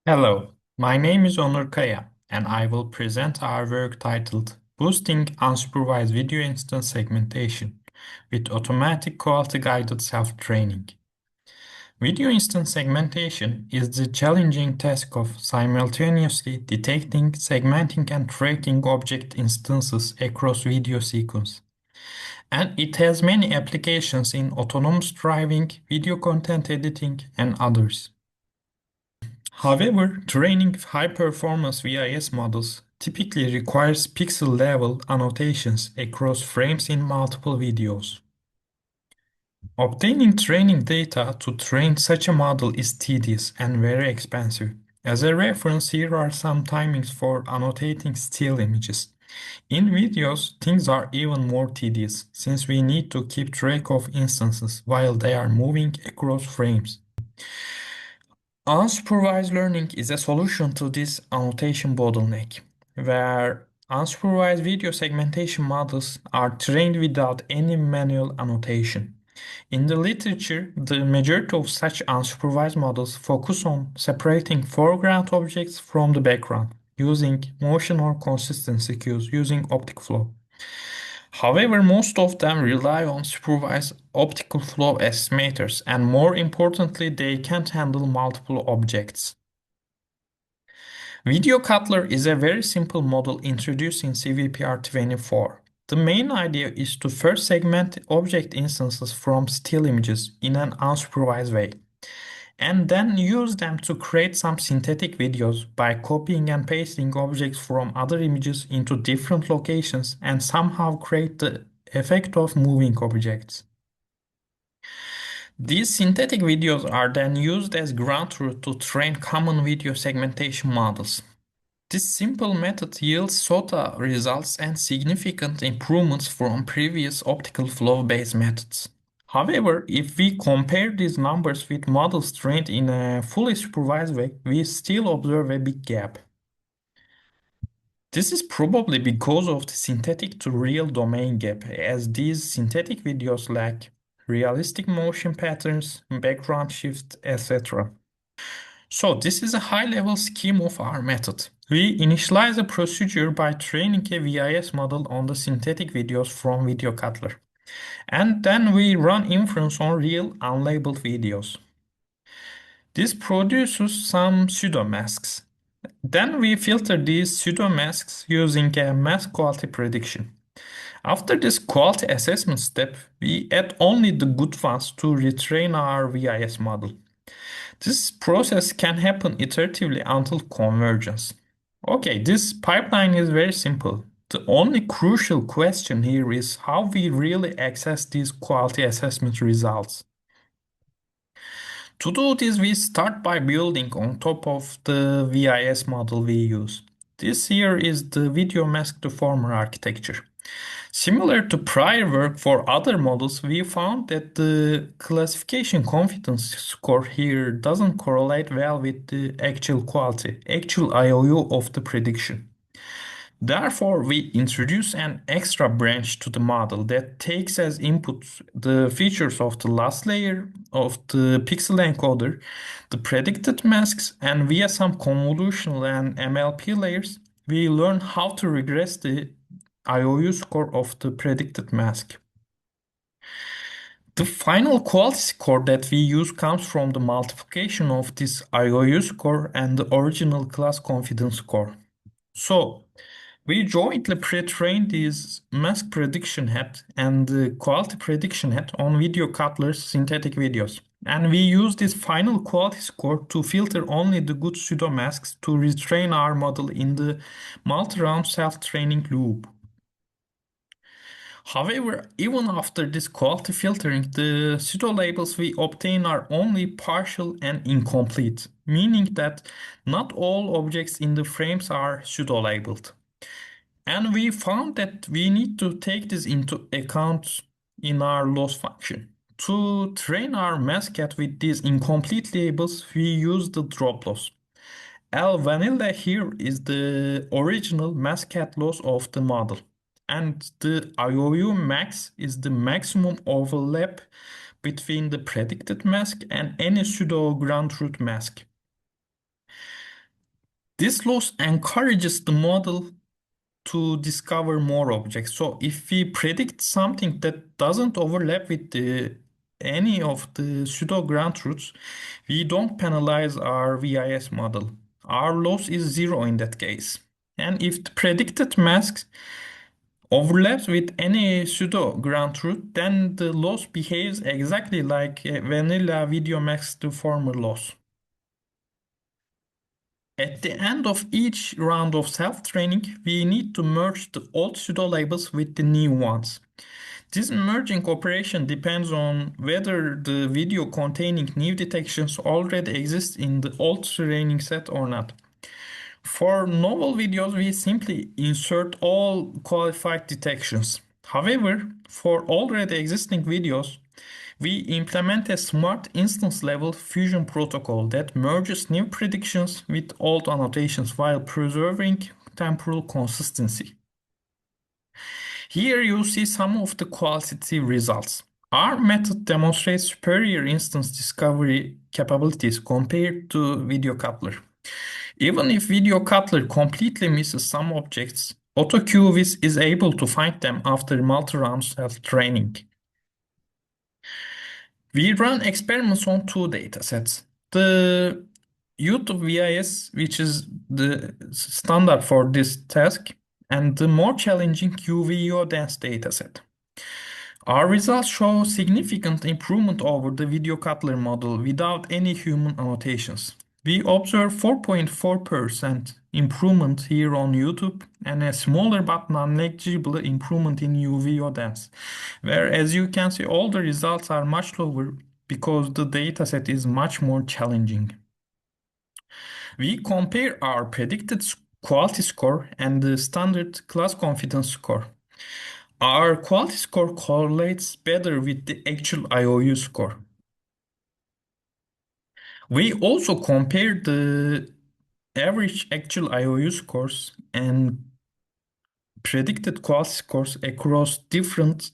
Hello, my name is Onur Kaya, and I will present our work titled Boosting Unsupervised Video Instance Segmentation with Automatic Quality-Guided Self-Training. Video instance segmentation is the challenging task of simultaneously detecting, segmenting, and tracking object instances across video sequence. And it has many applications in autonomous driving, video content editing, and others. However, training high-performance VIS models typically requires pixel-level annotations across frames in multiple videos. Obtaining training data to train such a model is tedious and very expensive. As a reference, here are some timings for annotating still images. In videos, things are even more tedious since we need to keep track of instances while they are moving across frames. Unsupervised learning is a solution to this annotation bottleneck, where unsupervised video segmentation models are trained without any manual annotation. In the literature, the majority of such unsupervised models focus on separating foreground objects from the background using motion or consistency cues using optic flow. However, most of them rely on supervised optical flow estimators, and more importantly, they can't handle multiple objects. VideoCUTLER is a very simple model introduced in CVPR24. The main idea is to first segment object instances from still images in an unsupervised way, and then use them to create some synthetic videos by copying and pasting objects from other images into different locations and somehow create the effect of moving objects. These synthetic videos are then used as ground truth to train common video segmentation models. This simple method yields SOTA results and significant improvements from previous optical flow-based methods. However, if we compare these numbers with models trained in a fully supervised way, we still observe a big gap. This is probably because of the synthetic to real domain gap, as these synthetic videos lack realistic motion patterns, background shift, etc. So this is a high-level scheme of our method. We initialize a procedure by training a VIS model on the synthetic videos from VideoCUTLER. And then we run inference on real unlabeled videos. This produces some pseudo-masks. Then we filter these pseudo-masks using a mask quality prediction. After this quality assessment step, we add only the good ones to retrain our VIS model. This process can happen iteratively until convergence. Okay, this pipeline is very simple. The only crucial question here is how we really access these quality assessment results. To do this, we start by building on top of the VIS model we use. This here is the video mask deformer architecture. Similar to prior work for other models, we found that the classification confidence score here doesn't correlate well with the actual quality, actual IOU of the prediction. Therefore, we introduce an extra branch to the model that takes as input the features of the last layer of the pixel encoder, the predicted masks, and via some convolutional and MLP layers, we learn how to regress the IOU score of the predicted mask. The final quality score that we use comes from the multiplication of this IOU score and the original class confidence score. So, we jointly pre-trained this mask prediction hat and the quality prediction hat on VideoCUTLER's synthetic videos. And we use this final quality score to filter only the good pseudo masks to retrain our model in the multi-round self-training loop. However, even after this quality filtering, the pseudo-labels we obtain are only partial and incomplete, meaning that not all objects in the frames are pseudo-labeled. And we found that we need to take this into account in our loss function. To train our mascat with these incomplete labels, we use the drop loss. L vanilla here is the original mascat loss of the model. And the IOU max is the maximum overlap between the predicted mask and any pseudo ground truth mask. This loss encourages the model to discover more objects. So if we predict something that doesn't overlap with any of the pseudo ground truths, we don't penalize our VIS model. Our loss is zero in that case. And if the predicted mask overlaps with any pseudo ground truth, then the loss behaves exactly like a vanilla video mask deformer loss. At the end of each round of self-training, we need to merge the old pseudo-labels with the new ones. This merging operation depends on whether the video containing new detections already exists in the old training set or not. For novel videos, we simply insert all qualified detections. However, for already existing videos, we implement a smart instance-level fusion protocol that merges new predictions with old annotations while preserving temporal consistency. Here you see some of the qualitative results. Our method demonstrates superior instance discovery capabilities compared to VideoCUTLER. Even if VideoCUTLER completely misses some objects, AutoQ-VIS is able to find them after multi-round self-training. We run experiments on two datasets. The YouTube-VIS, which is the standard for this task, and the more challenging UVO-dense dataset. Our results show significant improvement over the VideoCUTLER model without any human annotations. We observe 4.4% improvement here on YouTube and a smaller but non-negligible improvement in UVO dense, where as you can see all the results are much lower because the dataset is much more challenging. We compare our predicted quality score and the standard class confidence score. Our quality score correlates better with the actual IOU score. We also compare the average actual IOU scores and predicted quality scores across different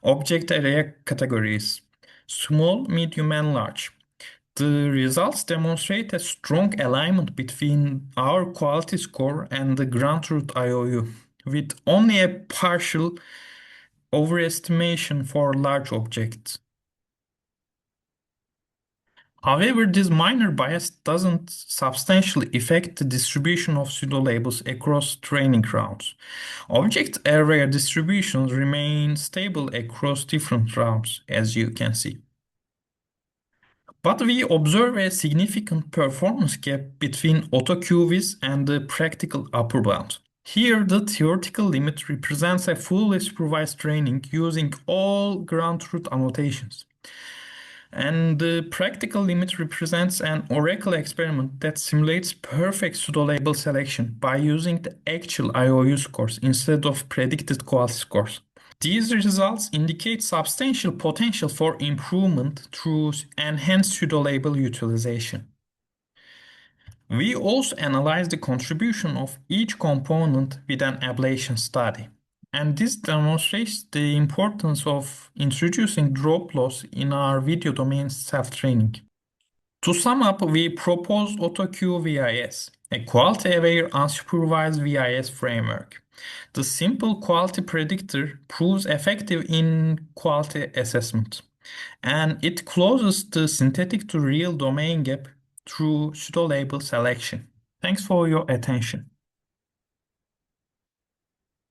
object area categories, small, medium, and large. The results demonstrate a strong alignment between our quality score and the ground truth IOU, with only a partial overestimation for large objects. However, this minor bias doesn't substantially affect the distribution of pseudo-labels across training rounds. Object area distributions remain stable across different rounds, as you can see. But we observe a significant performance gap between AutoQ-VIS and the practical upper bound. Here, the theoretical limit represents a fully supervised training using all ground truth annotations. And the practical limit represents an oracle experiment that simulates perfect pseudo-label selection by using the actual IOU scores instead of predicted quality scores. These results indicate substantial potential for improvement through enhanced pseudo-label utilization. We also analyze the contribution of each component with an ablation study. And this demonstrates the importance of introducing drop loss in our video domain self-training. To sum up, we propose AutoQ-VIS, a quality-aware unsupervised VIS framework. The simple quality predictor proves effective in quality assessment, and it closes the synthetic to real domain gap through pseudo-label selection. Thanks for your attention.